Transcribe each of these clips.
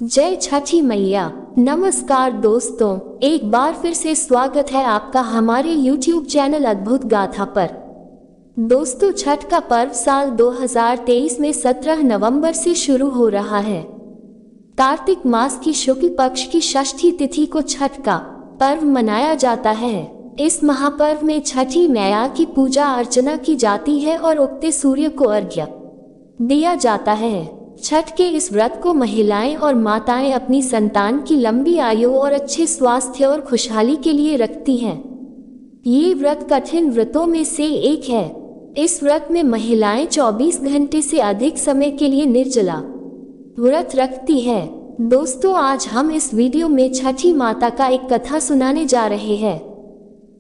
जय छठी मैया। नमस्कार दोस्तों, एक बार फिर से स्वागत है आपका हमारे YouTube चैनल अद्भुत गाथा पर। दोस्तों, छठ का पर्व साल 2023 में 17 नवंबर से शुरू हो रहा है। कार्तिक मास की शुक्ल पक्ष की षष्ठी तिथि को छठ का पर्व मनाया जाता है। इस महापर्व में छठी मैया की पूजा अर्चना की जाती है और उगते सूर्य को अर्घ्य दिया जाता है। छठ के इस व्रत को महिलाएं और माताएं अपनी संतान की लंबी आयु और अच्छे स्वास्थ्य और खुशहाली के लिए रखती हैं। ये व्रत कठिन व्रतों में से एक है। इस व्रत में महिलाएं 24 घंटे से अधिक समय के लिए निर्जला व्रत रखती है। दोस्तों, आज हम इस वीडियो में छठी माता का एक कथा सुनाने जा रहे हैं।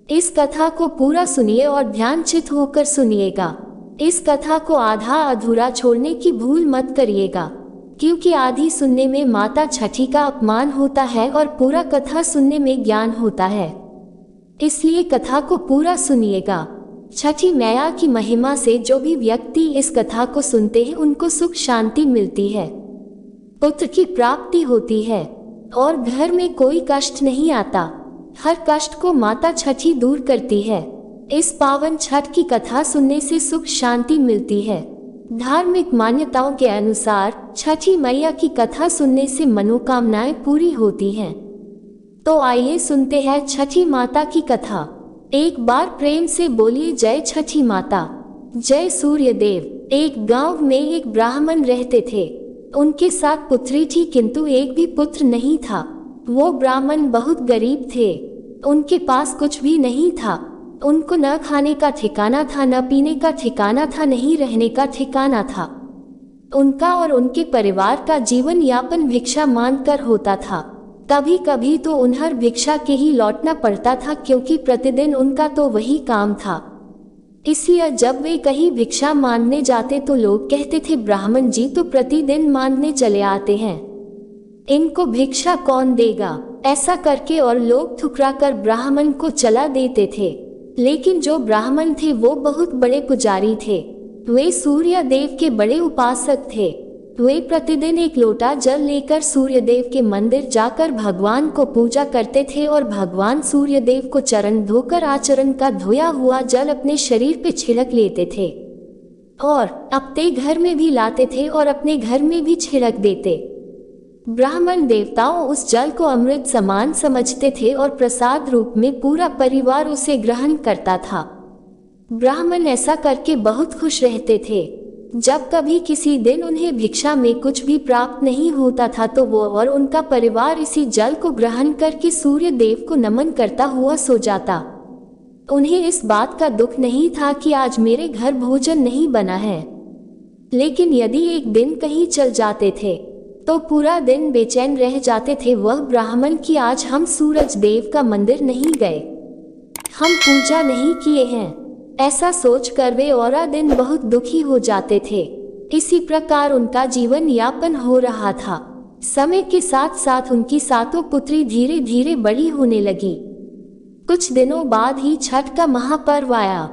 इस कथा को पूरा सुनिए और ध्यानचित होकर सुनिएगा। इस कथा को आधा अधूरा छोड़ने की भूल मत करिएगा, क्योंकि आधी सुनने में माता छठी का अपमान होता है और पूरा कथा सुनने में ज्ञान होता है। इसलिए कथा को पूरा सुनिएगा। छठी मैया की महिमा से जो भी व्यक्ति इस कथा को सुनते हैं उनको सुख शांति मिलती है, पुत्र की प्राप्ति होती है और घर में कोई कष्ट नहीं आता। हर कष्ट को माता छठी दूर करती है। इस पावन छठ की कथा सुनने से सुख शांति मिलती है। धार्मिक मान्यताओं के अनुसार छठी मैया की कथा सुनने से मनोकामनाएं पूरी होती हैं। तो आइए सुनते हैं छठी माता की कथा। एक बार प्रेम से बोलिए जय छठी माता। जय सूर्य देव। एक गांव में एक ब्राह्मण रहते थे। उनके साथ पुत्री थी, किंतु एक भी पुत्र नहीं था। वो ब्राह्मण बहुत गरीब थे। उनके पास कुछ भी नहीं था। उनको न खाने का ठिकाना था, न पीने का ठिकाना था, नहीं रहने का ठिकाना था। उनका और उनके परिवार का जीवन यापन भिक्षा मांगकर होता था। कभी कभी तो उन्हें भिक्षा के ही लौटना पड़ता था, क्योंकि प्रतिदिन उनका तो वही काम था। इसलिए जब वे कहीं भिक्षा मांगने जाते तो लोग कहते थे, ब्राह्मण जी तो प्रतिदिन मांगने चले आते हैं, इनको भिक्षा कौन देगा। ऐसा करके और लोग ठुकरा कर ब्राह्मण को चला देते थे। लेकिन जो ब्राह्मण थे वो बहुत बड़े पुजारी थे। वे सूर्य देव के बड़े उपासक थे। वे प्रतिदिन एक लोटा जल लेकर सूर्य देव के मंदिर जाकर भगवान को पूजा करते थे और भगवान सूर्य देव को चरण धोकर आचरण का धोया हुआ जल अपने शरीर पे छिड़क लेते थे और अपने घर में भी लाते थे और अपने घर में भी छिड़क देते। ब्राह्मण देवताओं उस जल को अमृत समान समझते थे और प्रसाद रूप में पूरा परिवार उसे ग्रहण करता था। ब्राह्मण ऐसा करके बहुत खुश रहते थे। जब कभी किसी दिन उन्हें भिक्षा में कुछ भी प्राप्त नहीं होता था तो वो और उनका परिवार इसी जल को ग्रहण करके सूर्य देव को नमन करता हुआ सो जाता। उन्हें इस बात का दुख नहीं था कि आज मेरे घर भोजन नहीं बना है। लेकिन यदि एक दिन कहीं चल जाते थे तो पूरा दिन बेचैन रह जाते थे वह ब्राह्मण कि आज हम सूरज देव का मंदिर नहीं गए, हम पूजा नहीं किए हैं। ऐसा सोचकर वे और दिन बहुत दुखी हो जाते थे। इसी प्रकार उनका जीवन यापन हो रहा था। समय के साथ साथ उनकी सातों पुत्री धीरे धीरे बड़ी होने लगी। कुछ दिनों बाद ही छठ का महापर्व आया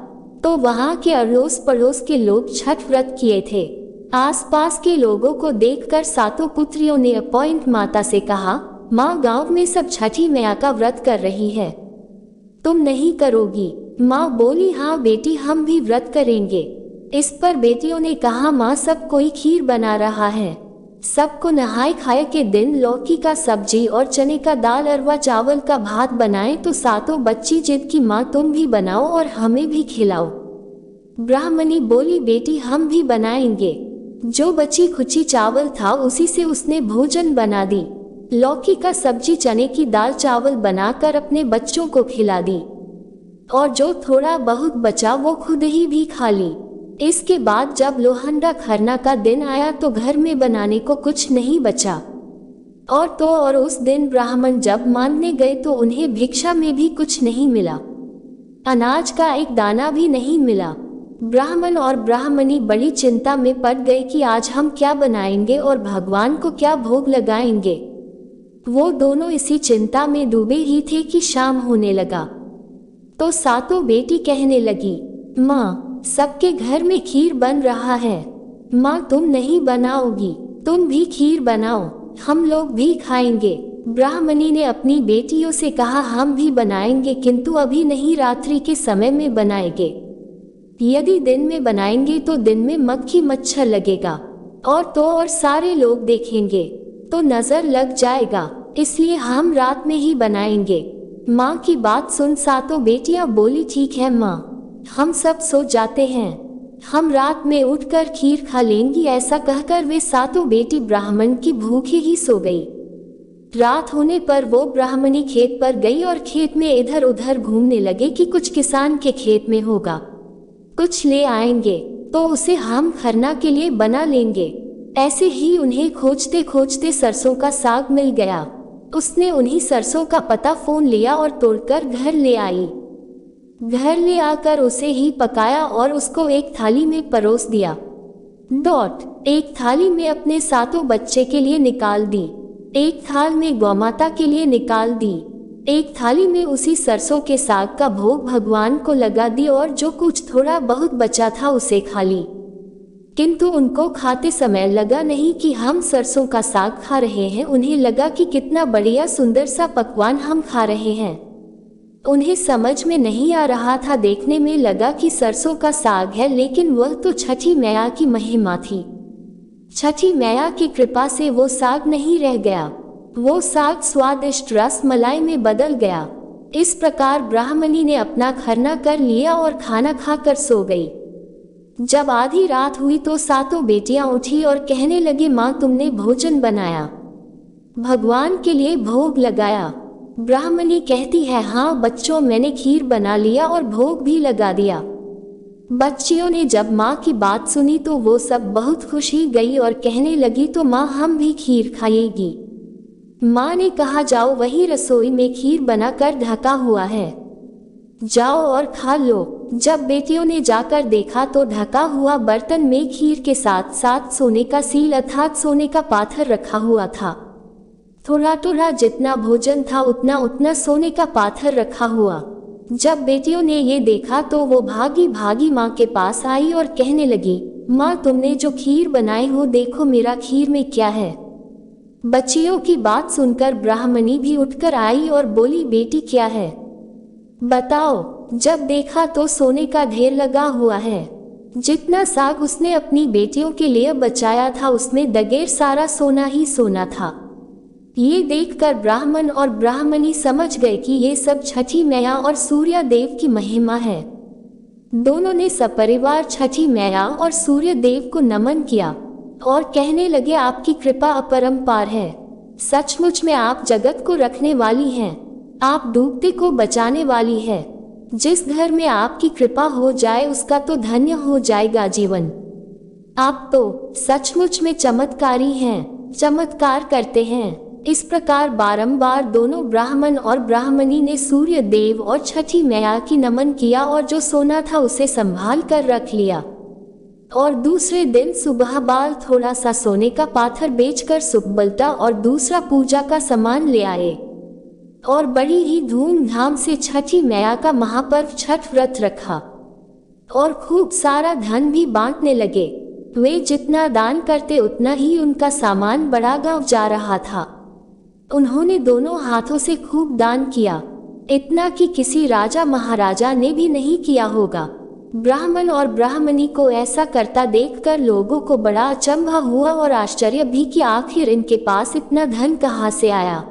तो वहां के अड़ोस पड़ोस के लोग छठ व्रत किए थे। आसपास के लोगों को देखकर सातों पुत्रियों ने अपॉइंट माता से कहा, माँ गांव में सब छठी मैया का व्रत कर रही है, तुम नहीं करोगी। माँ बोली, हाँ बेटी हम भी व्रत करेंगे। इस पर बेटियों ने कहा, माँ सब कोई खीर बना रहा है, सबको नहाए खाए के दिन लौकी का सब्जी और चने का दाल अरवा चावल का भात बनाए तो सातों बच्ची जिद की, माँ तुम भी बनाओ और हमें भी खिलाओ। ब्राह्मणी बोली, बेटी हम भी बनाएंगे। जो बची खुची चावल था उसी से उसने भोजन बना दी। लौकी का सब्जी चने की दाल चावल बनाकर अपने बच्चों को खिला दी और जो थोड़ा बहुत बचा वो खुद ही भी खा ली। इसके बाद जब लोहंडा खरना का दिन आया तो घर में बनाने को कुछ नहीं बचा और उस दिन ब्राह्मण जब मांगने गए तो उन्हें भिक्षा में भी कुछ नहीं मिला, अनाज का एक दाना भी नहीं मिला। ब्राह्मण और ब्राह्मणी बड़ी चिंता में पड़ गए कि आज हम क्या बनाएंगे और भगवान को क्या भोग लगाएंगे। वो दोनों इसी चिंता में डूबे ही थे कि शाम होने लगा तो सातों बेटी कहने लगी, माँ सबके घर में खीर बन रहा है, माँ तुम नहीं बनाओगी, तुम भी खीर बनाओ, हम लोग भी खाएंगे। ब्राह्मणी ने अपनी बेटियों से कहा, हम भी बनाएंगे, किंतु अभी नहीं, रात्रि के समय में बनाएंगे। यदि दिन में बनाएंगे तो दिन में मक्खी मच्छर लगेगा और सारे लोग देखेंगे तो नजर लग जाएगा, इसलिए हम रात में ही बनाएंगे। माँ की बात सुन सातों बेटियां बोली, ठीक है माँ, हम सब सो जाते हैं, हम रात में उठकर खीर खा लेंगी। ऐसा कहकर वे सातों बेटी ब्राह्मण की भूखे ही सो गई। रात होने पर वो ब्राह्मणी खेत पर गई और खेत में इधर उधर घूमने लगे कि कुछ किसान के खेत में होगा, कुछ ले आएंगे तो उसे हम खरना के लिए बना लेंगे। ऐसे ही उन्हें खोजते खोजते सरसों का साग मिल गया। उसने उन्हीं सरसों का पता फोन लिया और तोड़कर घर ले आई। घर ले आकर उसे ही पकाया और उसको एक थाली में परोस दिया। एक थाली में अपने सातों बच्चे के लिए निकाल दी, एक थाल में गौमाता के लिए निकाल दी, एक थाली में उसी सरसों के साग का भोग भगवान को लगा दी और जो कुछ थोड़ा बहुत बचा था उसे खा ली। किंतु उनको खाते समय लगा नहीं कि हम सरसों का साग खा रहे हैं, उन्हें लगा कि कितना बढ़िया सुंदर सा पकवान हम खा रहे हैं। उन्हें समझ में नहीं आ रहा था, देखने में लगा कि सरसों का साग है, लेकिन वह तो छठी मैया की महिमा थी। छठी मैया की कृपा से वो साग नहीं रह गया, वो साग स्वादिष्ट रस मलाई में बदल गया। इस प्रकार ब्राह्मणी ने अपना खरना कर लिया और खाना खाकर सो गई। जब आधी रात हुई तो सातों बेटियां उठी और कहने लगी, माँ तुमने भोजन बनाया, भगवान के लिए भोग लगाया। ब्राह्मणी कहती है, हाँ बच्चों, मैंने खीर बना लिया और भोग भी लगा दिया। बच्चियों ने जब माँ की बात सुनी तो वो सब बहुत खुशी गई और कहने लगी, तो माँ हम भी खीर खाएगी। माँ ने कहा, जाओ वही रसोई में खीर बनाकर ढका हुआ है, जाओ और खा लो। जब बेटियों ने जाकर देखा तो ढका हुआ बर्तन में खीर के साथ साथ सोने का सील अर्थात सोने का पाथर रखा हुआ था। थोड़ा थोड़ा जितना भोजन था उतना उतना सोने का पाथर रखा हुआ। जब बेटियों ने ये देखा तो वो भागी भागी माँ के पास आई और कहने लगी, माँ तुमने जो खीर बनाई हो, देखो मेरा खीर में क्या है। बच्चियों की बात सुनकर ब्राह्मणी भी उठकर आई और बोली, बेटी क्या है बताओ। जब देखा तो सोने का ढेर लगा हुआ है। जितना साग उसने अपनी बेटियों के लिए बचाया था उसमें दगेर सारा सोना ही सोना था। ये देखकर ब्राह्मण और ब्राह्मणी समझ गए कि ये सब छठी मैया और सूर्य देव की महिमा है। दोनों ने सपरिवार छठी मैया और सूर्य देव को नमन किया और कहने लगे, आपकी कृपा अपरंपार है, सचमुच में आप जगत को रखने वाली हैं, आप डूबते को बचाने वाली है। जिस घर में आपकी कृपा हो जाए उसका तो धन्य हो जाएगा जीवन। आप तो सचमुच में चमत्कारी हैं, चमत्कार करते हैं। इस प्रकार बारंबार दोनों ब्राह्मण और ब्राह्मणी ने सूर्य देव और छठी मैया की नमन किया और जो सोना था उसे संभाल कर रख लिया। और दूसरे दिन सुबह बाल थोड़ा सा सोने का पाथर बेचकर सुकबलता और दूसरा पूजा का सामान ले आए और बड़ी ही धूमधाम से छठी मैया का महापर्व छठ व्रत रखा और खूब सारा धन भी बांटने लगे। वे जितना दान करते उतना ही उनका सामान बड़ा गांव जा रहा था। उन्होंने दोनों हाथों से खूब दान किया, इतना कि किसी राजा महाराजा ने भी नहीं किया होगा। ब्राह्मण और ब्राह्मणी को ऐसा करता देखकर लोगों को बड़ा अचंभा हुआ और आश्चर्य भी कि आखिर इनके पास इतना धन कहाँ से आया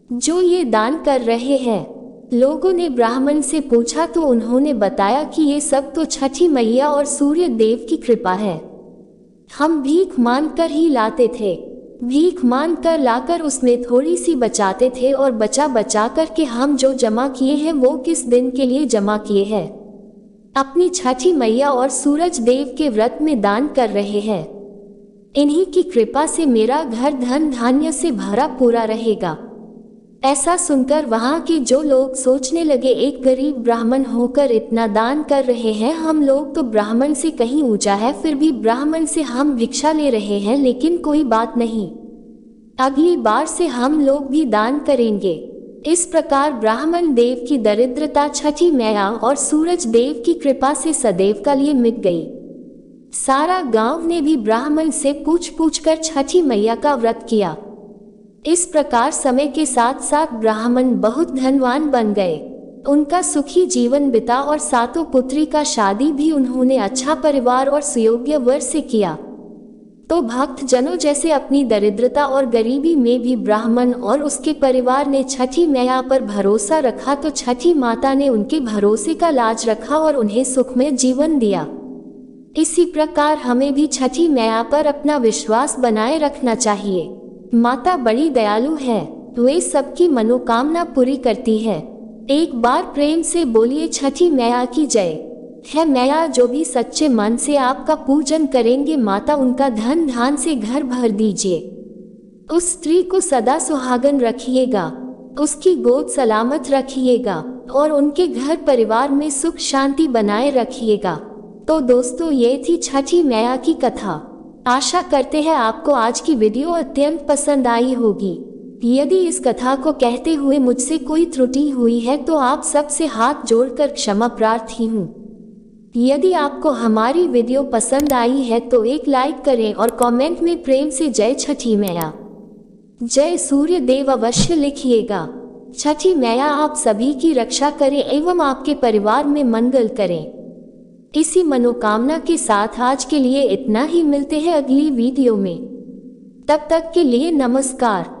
जो ये दान कर रहे हैं। लोगों ने ब्राह्मण से पूछा तो उन्होंने बताया कि ये सब तो छठी मैया और सूर्य देव की कृपा है। हम भीख मांगकर ही लाते थे, भीख मांगकर लाकर उसमें थोड़ी सी बचाते थे और बचा बचा कर के हम जो जमा किए हैं वो किस दिन के लिए जमा किए हैं, अपनी छठी मैया और सूरज देव के व्रत में दान कर रहे हैं। इन्हीं की कृपा से मेरा घर धन धान्य से भरा पूरा रहेगा। ऐसा सुनकर वहां के जो लोग सोचने लगे, एक गरीब ब्राह्मण होकर इतना दान कर रहे हैं, हम लोग तो ब्राह्मण से कहीं ऊंचा है, फिर भी ब्राह्मण से हम भिक्षा ले रहे हैं, लेकिन कोई बात नहीं, अगली बार से हम लोग भी दान करेंगे। इस प्रकार ब्राह्मण देव की दरिद्रता छठी मैया और सूरज देव की कृपा से सदैव के लिए मिट गई। सारा गांव ने भी ब्राह्मण से पूछ पूछ कर छठी मैया का व्रत किया। इस प्रकार समय के साथ साथ ब्राह्मण बहुत धनवान बन गए। उनका सुखी जीवन बिता और सातों पुत्री का शादी भी उन्होंने अच्छा परिवार और सुयोग्य वर से किया। तो भक्त जनों, जैसे अपनी दरिद्रता और गरीबी में भी ब्राह्मण और उसके परिवार ने छठी मैया पर भरोसा रखा, तो छठी माता ने उनके भरोसे का लाज रखा और उन्हें सुखमय जीवन दिया। इसी प्रकार हमें भी छठी मैया पर अपना विश्वास बनाए रखना चाहिए। माता बड़ी दयालु है, वे सबकी मनोकामना पूरी करती है। एक बार प्रेम से बोलिए छठी मैया की जय। है मैया, जो भी सच्चे मन से आपका पूजन करेंगे, माता उनका धन धान से घर भर दीजिए। उस स्त्री को सदा सुहागन रखिएगा, उसकी गोद सलामत रखिएगा और उनके घर परिवार में सुख शांति बनाए रखिएगा। तो दोस्तों, ये थी छठी मैया की कथा। आशा करते हैं आपको आज की वीडियो अत्यंत पसंद आई होगी। यदि इस कथा को कहते हुए मुझसे कोई त्रुटि हुई है तो आप सबसे हाथ जोड़कर क्षमा प्रार्थी हूँ। यदि आपको हमारी वीडियो पसंद आई है तो एक लाइक करें और कमेंट में प्रेम से जय छठी मैया, जय सूर्य देव अवश्य लिखिएगा। छठी मैया आप सभी की रक्षा करें एवं आपके परिवार में मंगल करें। इसी मनोकामना के साथ आज के लिए इतना ही। मिलते हैं अगली वीडियो में। तब तक के लिए नमस्कार।